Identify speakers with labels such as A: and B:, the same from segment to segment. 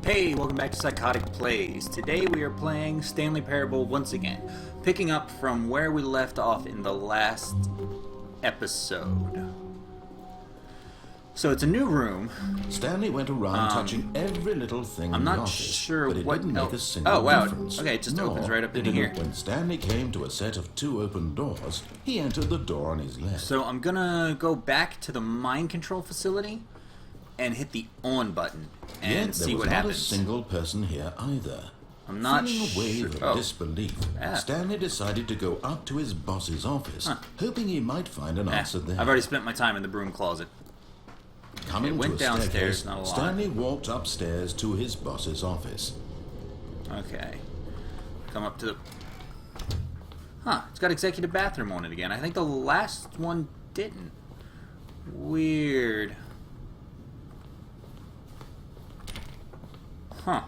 A: Hey, welcome back to Psychotic Plays. Today we are playing Stanley Parable once again, picking up from where we left off in the last episode. So it's a new room.
B: Stanley went around touching every little thing
A: I'm
B: in the
A: not
B: office,
A: sure
B: but it
A: what
B: didn't make a single
A: Oh wow,
B: difference.
A: okay, it just
B: Nor
A: opens right up
B: did
A: into
B: it
A: here.
B: When Stanley came to a set of two open doors, he entered the door on his left.
A: So I'm gonna go back to the mind control facility and hit the on button and
B: Yet
A: see
B: there was
A: what
B: not
A: happens.
B: a single person here either.
A: I'm not
B: Feeling a wave
A: sure.
B: of disbelief, Stanley decided to go up to his boss's office, hoping he might find an answer there.
A: I've already spent my time in the broom closet.
B: Coming
A: went
B: to a
A: downstairs,
B: staircase,
A: not a lot.
B: Stanley walked upstairs to his boss's office.
A: Okay. Come up to the... Huh, it's got executive bathroom on it again. I think the last one didn't. Weird. Huh.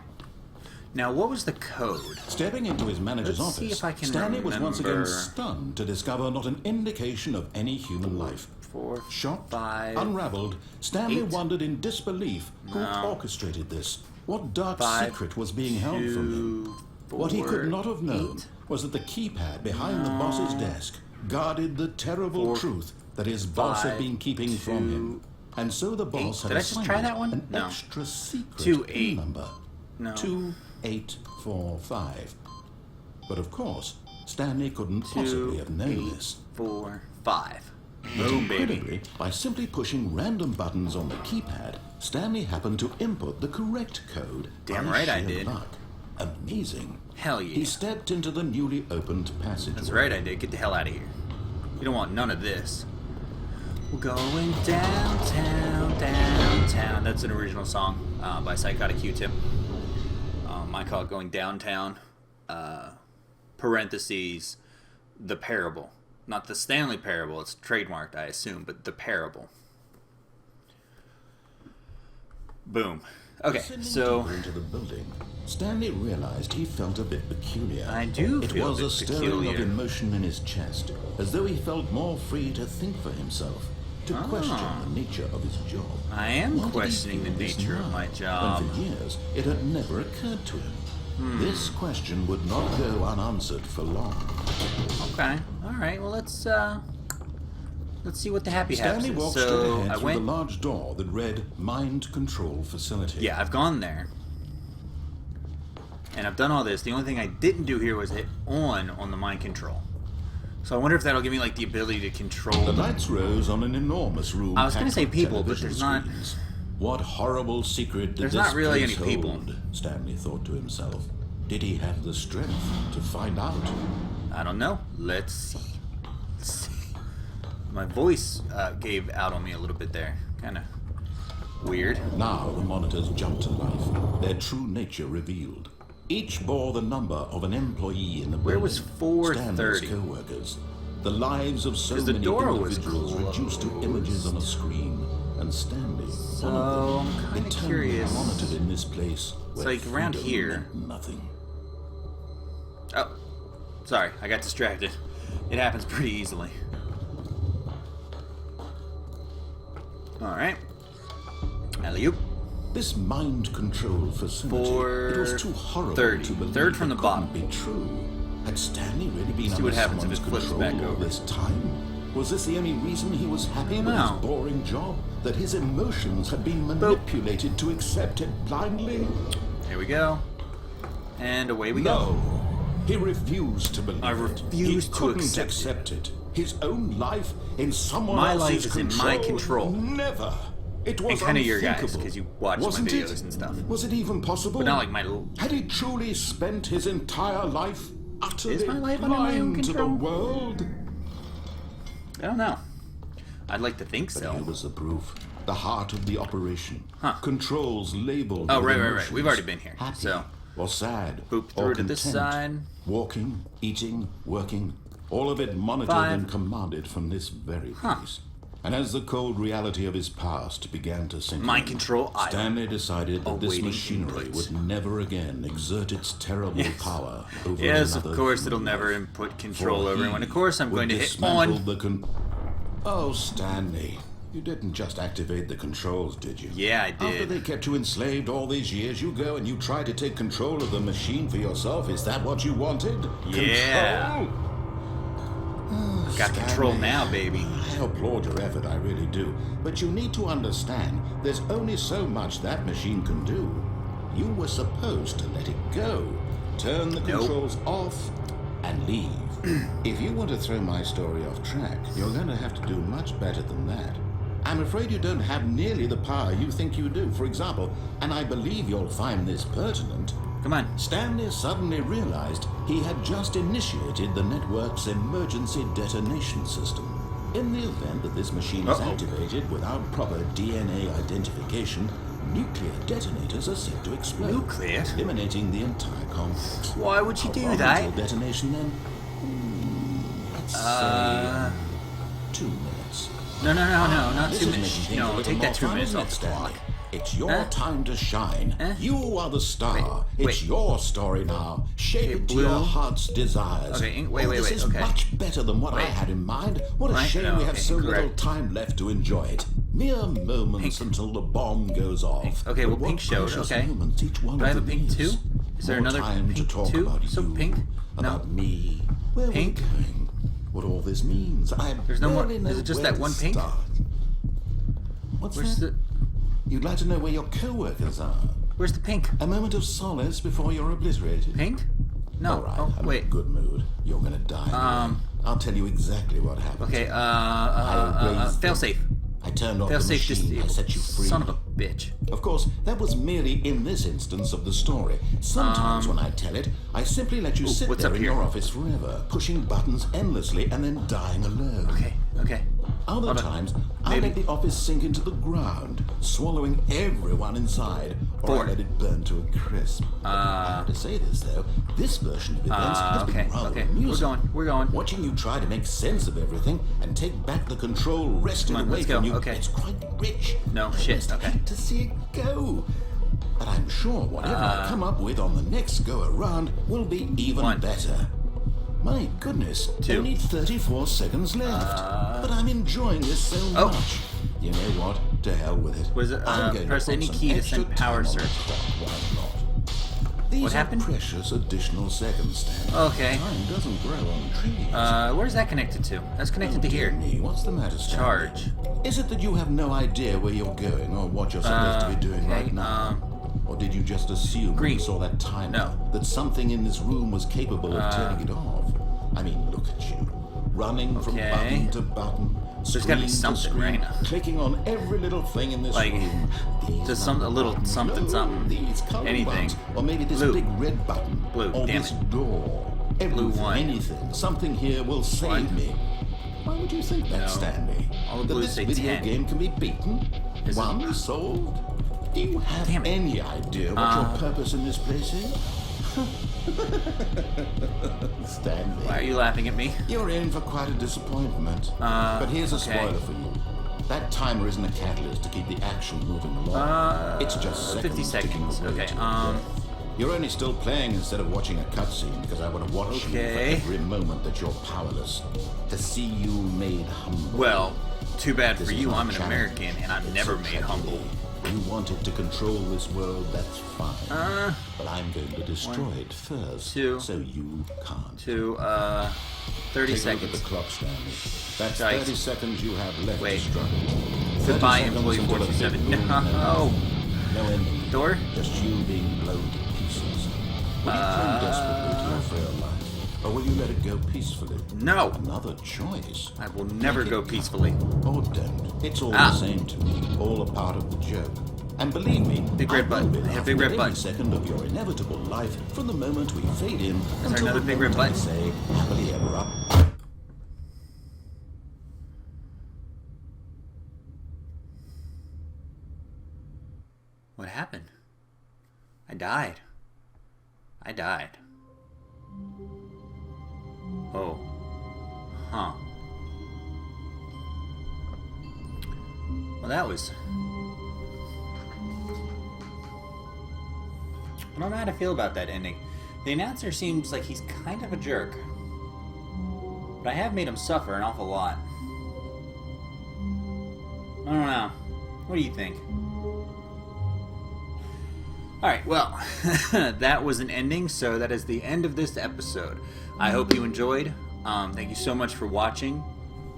A: Now, what was the code?
B: Stepping into his manager's
A: Let's see
B: office,
A: if I can
B: Stanley was once again
A: remember.
B: stunned to discover not an indication of any human life.
A: 4,
B: Shocked,
A: 5,
B: unraveled, Stanley
A: 8.
B: wondered in disbelief who
A: No.
B: orchestrated this. What dark
A: 5,
B: secret was being held from him?
A: 2,
B: What he
A: 4,
B: could not have known
A: 8.
B: was that the keypad behind the boss's desk guarded the terrible
A: 4,
B: truth that his boss had
A: 5,
B: been keeping from him. And so the boss
A: 8.
B: had
A: Did I just
B: assigned
A: try that one?
B: an
A: No.
B: extra secret
A: 2,
B: PIN
A: 8.
B: number.
A: No.
B: 2845. But of course, Stanley couldn't
A: 2,
B: possibly have known
A: 8,
B: this.
A: 4, 5. Boom, baby.
B: Incredibly, by simply pushing random buttons on the keypad, Stanley happened to input the correct code.
A: Damn
B: by
A: right I
B: sheer
A: did.
B: luck. Amazing.
A: Hell yeah.
B: He stepped into the newly opened passageway.
A: That's right, I did. Get the hell out of here. You don't want none of this. We're going downtown, downtown. That's an original song by Psychotic Q-Tip. I call it Going Downtown. Parentheses, The Parable. Not the Stanley Parable. It's trademarked, I assume, but The Parable. Boom. Okay,
B: Descending
A: so...
B: deeper into the building, Stanley realized he felt a bit peculiar.
A: I do
B: It
A: feel
B: was
A: a
B: a
A: bit
B: stirring
A: peculiar.
B: of emotion in his chest, as though he felt more free to think for himself, to question the nature of his job.
A: I am
B: Why did he
A: questioning the
B: feel this
A: nature of
B: now,
A: my job.
B: when for years it had never occurred to him. This question would not go unanswered for long.
A: Okay. All right. Well, let's see what the happy happens.
B: Stanley walked
A: So
B: straight
A: I
B: ahead through
A: went.
B: the large door that read Mind Control Facility.
A: Yeah, I've gone there, and I've done all this. The only thing I didn't do here was hit on the mind control. So I wonder if that'll give me like the ability to control.
B: The lights rose on an enormous room.
A: I was gonna
B: packed
A: say
B: with
A: people, but
B: television
A: there's not-
B: screens. What horrible secret did
A: There's
B: this
A: not really
B: place
A: any people.
B: hold? Stanley thought to himself. Did he have the strength to find out?
A: I don't know. Let's see. Let's see. My voice gave out on me a little bit there. Kind of weird.
B: Now the monitors jumped to life, their true nature revealed. Each bore the number of an employee in the
A: Where
B: building.
A: was 430?
B: Stanley's co-workers. The lives of so
A: 'Cause the
B: many
A: door was
B: individuals reduced to
A: closed.
B: images on a screen. And Stanley,
A: So,
B: one
A: I'm
B: of them,
A: kinda
B: eternally
A: curious.
B: monitored in this place.
A: It's
B: where
A: like around
B: freedom
A: here.
B: meant nothing.
A: Oh, sorry. I got distracted. It happens pretty easily. All right. Alley-oop.
B: This mind control facility, it was too horrible
A: 430.
B: to believe
A: Third from
B: it
A: the
B: couldn't
A: bottom.
B: be true. Had Stanley really been
A: See
B: under
A: what happens if
B: someone's
A: it flips
B: control
A: back
B: all
A: over.
B: this time? Was this the only reason he was happy with
A: know.
B: his boring job? That his emotions had been manipulated to accept it blindly?
A: Here we go. And away we go.
B: No. He refused to believe
A: I
B: it.
A: refuse
B: He
A: to
B: couldn't
A: accept
B: it. His own life in someone
A: My
B: else's
A: life is in my control.
B: Never. It was
A: And kinda your guys',
B: unthinkable.
A: 'cause you watch my
B: Wasn't
A: videos
B: it?
A: and stuff.
B: Was it even possible?
A: But not like my little...
B: Had he truly spent his entire life utterly
A: Is my life under my own
B: blind to the
A: control?
B: world?
A: I don't know. I'd like to think
B: But
A: so.
B: here was the proof. The heart of the operation.
A: Huh.
B: Controls labeled
A: Oh,
B: with
A: right.
B: emotions.
A: We've already been here.
B: Happy
A: So,
B: or sad.
A: boop
B: or
A: through to this
B: content.
A: side.
B: Walking, eating, working. All of it monitored
A: 5.
B: and commanded from this very place. And as the cold reality of his past began to sink
A: Mind
B: in,
A: control idle.
B: Stanley decided that this
A: Awaiting
B: machinery
A: inputs.
B: would never again exert its terrible power over
A: Yes, of
B: another
A: course,
B: human
A: it'll never
B: life.
A: input control
B: For
A: over
B: he
A: anyone. Of course, I'm
B: would
A: going to hit
B: dismantle
A: on.
B: the Oh, Stanley, You didn't just activate the controls, did you?
A: Yeah, I
B: After
A: did.
B: they kept you enslaved all these years, you go and you try to take control of the machine for yourself. Is that what you wanted?
A: Yeah.
B: Control?
A: Got control now, baby.
B: I applaud your effort, I really do. But you need to understand, there's only so much that machine can do. You were supposed to let it go. Turn the controls off and leave. If you want to throw my story off track, you're going to have to do much better than that. I'm afraid you don't have nearly the power you think you do. For example, and I believe you'll find this pertinent,
A: Come on.
B: Stanley suddenly realized he had just initiated the network's emergency detonation system. In the event that this machine is activated without proper DNA identification, nuclear detonators are set to explode,
A: Nuclear?
B: eliminating the entire complex.
A: Why would you
B: How
A: do
B: long
A: that?
B: until detonation then? Let's say 2 minutes.
A: No, not
B: This
A: 2
B: is
A: minutes.
B: making things a
A: No,
B: little
A: take
B: more
A: that 2
B: fun,
A: minutes
B: isn't
A: off
B: it,
A: the
B: Stanley?
A: clock.
B: It's your time to shine. You are the star.
A: Wait.
B: It's your story now. Shape
A: Okay,
B: it to
A: blue.
B: your heart's desires.
A: Okay, wait,
B: This is
A: okay.
B: much better than what I
A: Wait.
B: had in mind. What a
A: Right,
B: shame
A: no,
B: we have
A: okay,
B: so little
A: correct.
B: time left to enjoy it. Mere moments
A: Pink.
B: until the bomb goes off.
A: Pink. Okay, well,
B: But what
A: pink showed,
B: precious
A: okay.
B: moments each one
A: Do I
B: of
A: have a
B: them
A: pink
B: is.
A: too? Is there
B: More
A: another
B: time
A: pink
B: to talk
A: too?
B: about
A: So
B: you,
A: pink?
B: about
A: No.
B: me, where
A: Pink?
B: we're going, what all this means. I
A: There's no more-
B: barely know
A: is it just
B: where
A: that
B: to
A: one pink?
B: start. What's
A: Where's
B: that? You'd like to know where your co-workers are.
A: Where's the pink?
B: A moment of solace before you're obliterated.
A: Pink? No.
B: All right,
A: Oh,
B: I'm in
A: wait.
B: a good mood. You're gonna die. I'll tell you exactly what happened.
A: Okay,
B: raised
A: fail
B: them.
A: safe.
B: I turned off
A: Fail
B: the
A: safe
B: machine. I set you free.
A: Son of a bitch.
B: Of course, that was merely in this instance of the story. Sometimes when I tell it, I simply let you sit
A: what's
B: there
A: up
B: in
A: here?
B: your office forever, pushing buttons endlessly and then dying alone.
A: Okay.
B: Other
A: Hold on.
B: times, I
A: Maybe.
B: let the office sink into the ground, swallowing everyone inside, or I
A: 4.
B: let it burn to a crisp. I have to say this, though. This version of events has
A: okay,
B: been rather
A: okay.
B: amusing.
A: We're going.
B: Watching you try to make sense of everything and take back the control wrested
A: Come on,
B: away
A: let's go.
B: from you,
A: Okay.
B: it's quite rich.
A: No,
B: I
A: shit,
B: just
A: okay.
B: hate to see it go. But I'm sure whatever I come up with on the next go-around will be even
A: 1.
B: better. My goodness,
A: 2.
B: only 34 seconds left. But I'm enjoying this so
A: Oh.
B: much. You know what? To hell with it.
A: Was it,
B: I'm going
A: press
B: to put
A: any
B: some
A: key to
B: extra
A: send power
B: time on the
A: surge.
B: clock. Why not? These
A: What
B: are
A: happened?
B: precious additional seconds, Stanley.
A: Okay.
B: Time doesn't grow on trees.
A: Where's that connected to? That's connected to
B: Dear
A: here.
B: me, what's the matter, Stanley?
A: Charge.
B: Is it that you have no idea where you're going or what you're supposed to be doing
A: okay,
B: right now? Or did you just assume when
A: green.
B: you saw that timer
A: No.
B: that something in this room was capable of turning it off? I mean, look at you. Running from
A: Okay.
B: button to button,
A: There's gotta be
B: screen to
A: something,
B: screen,
A: right?
B: clicking on every little thing in this
A: Like,
B: room. These
A: just a little
B: buttons,
A: something,
B: no,
A: something.
B: These color
A: Anything.
B: buttons, or maybe this
A: Blue.
B: big red button,
A: Blue,
B: or
A: damn
B: this
A: it.
B: door.
A: Blue
B: Everything,
A: 1.
B: anything, something here will save
A: 1.
B: me. Why would you think that,
A: No.
B: Stanley?
A: All the
B: That
A: blues
B: this
A: say
B: video
A: 10.
B: game can be beaten?
A: Is it-
B: One solved? Do you have
A: Damn it.
B: any idea what your purpose in this place is? Stanley,
A: Why are you laughing at me?
B: you're in for quite a disappointment. But here's a
A: okay.
B: spoiler for you. That timer isn't a catalyst to keep the action moving along. It's just
A: 50
B: seconds. ticking
A: seconds.
B: away
A: Okay,
B: to your death. You're only still playing instead of watching a cutscene because I want to watch you
A: Okay.
B: for every moment that you're powerless. To see you made humble.
A: Well, too bad
B: This
A: for
B: is
A: you.
B: not
A: I'm an
B: challenge.
A: American, and I'm
B: It's
A: never
B: a
A: made
B: tragedy.
A: humble.
B: You wanted to control this world, that's fine. But I'm going to destroy it first,
A: 2,
B: so you can't.
A: To 30
B: Take a look at
A: seconds.
B: the clock, Stanley. That's
A: Yikes.
B: 30 seconds you have left
A: Wait.
B: to struggle. 30
A: Goodbye,
B: seconds
A: employee
B: until the
A: 47.
B: big boom
A: No.
B: ends. No ending.
A: Door?
B: Just you being blown to pieces. Will you cling desperately to your frail life? Or will you let it go peacefully?
A: No!
B: Another choice.
A: I will never
B: Make
A: go
B: it
A: peacefully.
B: Or don't. It's all
A: Ah.
B: the same to me. All a part of the joke. And believe me,
A: Big red
B: I
A: button.
B: will be
A: Hit a
B: laughing
A: big red
B: at
A: button.
B: every second of your inevitable life from the moment we fade in
A: there
B: until
A: another
B: the
A: big red
B: moment I
A: button?
B: say happily ever up.
A: What happened? I died. I died. Oh. Huh. Well, that was... I don't know how to feel about that ending. The announcer seems like he's kind of a jerk. But I have made him suffer an awful lot. I don't know. What do you think? Alright, well, that was an ending, so that is the end of this episode. I hope you enjoyed. Thank you so much for watching.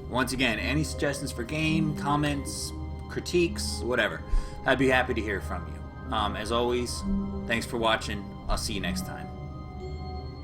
A: Once again, any suggestions for game, comments, critiques, whatever, I'd be happy to hear from you. As always, thanks for watching. I'll see you next time.